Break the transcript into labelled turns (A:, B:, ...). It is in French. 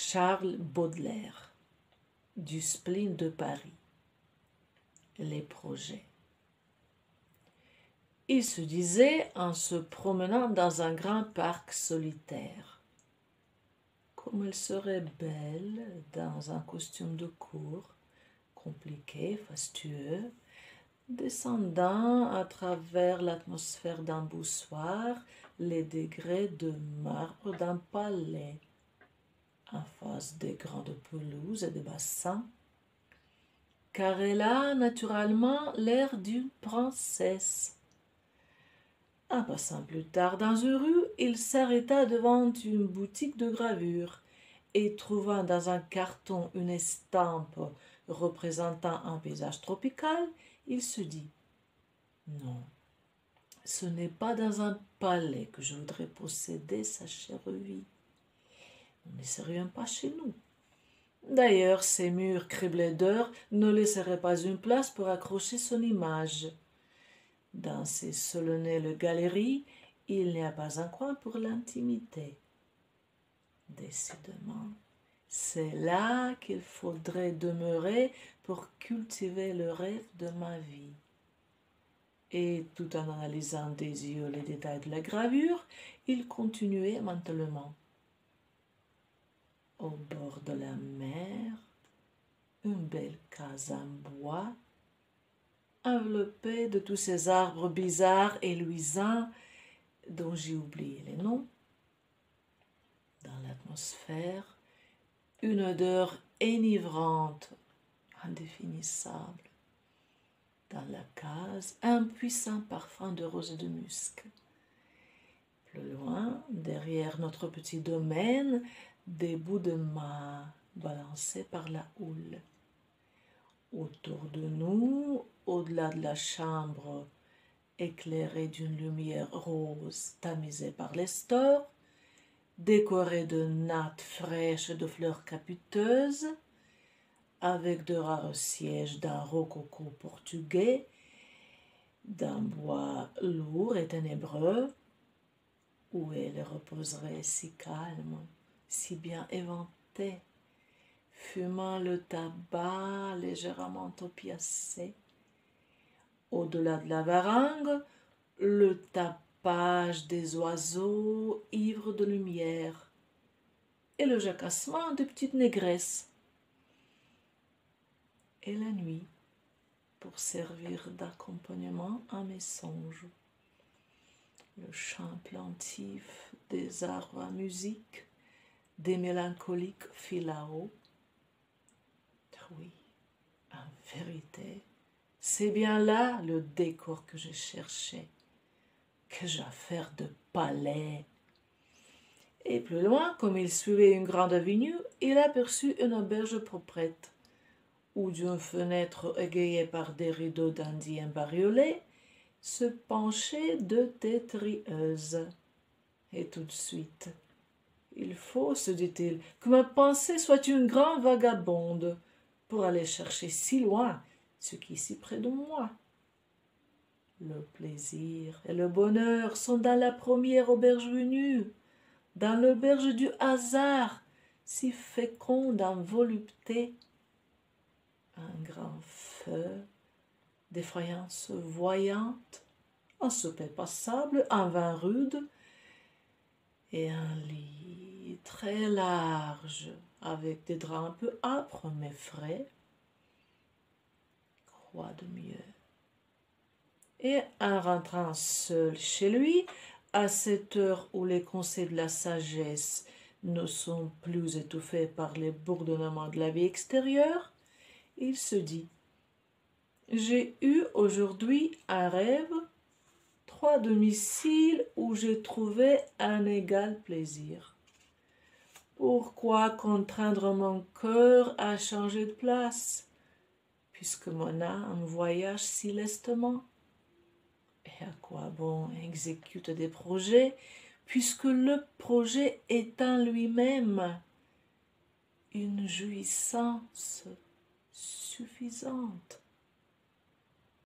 A: Charles Baudelaire, du spleen de Paris. Les projets. Il se disait en se promenant dans un grand parc solitaire. Comme elle serait belle dans un costume de cour, compliqué, fastueux, descendant à travers l'atmosphère d'un boussoir les degrés de marbre d'un palais, en face des grandes pelouses et des bassins, car elle a naturellement l'air d'une princesse. En passant plus tard dans une rue, il s'arrêta devant une boutique de gravure et trouvant dans un carton une estampe représentant un paysage tropical, il se dit « Non, ce n'est pas dans un palais que je voudrais posséder sa chère vie. On n'essaierait pas chez nous. D'ailleurs, ces murs criblés d'or ne laisseraient pas une place pour accrocher son image. Dans ces solennelles galeries, il n'y a pas un coin pour l'intimité. Décidément, c'est là qu'il faudrait demeurer pour cultiver le rêve de ma vie. » Et tout en analysant des yeux les détails de la gravure, il continuait mentalement. Au bord de la mer, une belle case en bois, enveloppée de tous ces arbres bizarres et luisants dont j'ai oublié les noms. Dans l'atmosphère, une odeur enivrante, indéfinissable. Dans la case, un puissant parfum de rose et de musc. Plus loin, derrière notre petit domaine, des bouts de mât balancés par la houle. Autour de nous, au-delà de la chambre, éclairée d'une lumière rose tamisée par les stores, décorée de nattes fraîches et de fleurs capiteuses, avec de rares sièges d'un rococo portugais, d'un bois lourd et ténébreux, où elle reposerait si calme, si bien éventée, fumant le tabac légèrement opiacé. Au-delà de la varangue, le tapage des oiseaux ivres de lumière et le jacassement de petites négresses. Et la nuit, pour servir d'accompagnement à mes songes. Le chant plaintif des arbres à musique, des mélancoliques filao. Oui, en vérité, c'est bien là le décor que je cherchais. Quelle affaire de palais! Et plus loin, comme il suivait une grande avenue, il aperçut une auberge proprette, où d'une fenêtre égayée par des rideaux d'indiens bariolés, se penchaient deux têtes rieuses. Et tout de suite, il faut, se dit-il, que ma pensée soit une grande vagabonde pour aller chercher si loin ce qui est si près de moi. Le plaisir et le bonheur sont dans la première auberge venue, dans l'auberge du hasard, si féconde en volupté. Un grand feu, des faïences voyantes, un souper passable, un vin rude et un lit très large avec des draps un peu âpres mais frais. Quoi de mieux? Et en rentrant seul chez lui, à cette heure où les conseils de la sagesse ne sont plus étouffés par les bourdonnements de la vie extérieure, il se dit « J'ai eu aujourd'hui un rêve, 3 domiciles où j'ai trouvé un égal plaisir. Pourquoi contraindre mon cœur à changer de place, puisque mon âme voyage si lestement? Et à quoi bon exécuter des projets, puisque le projet est en lui-même une jouissance suffisante? »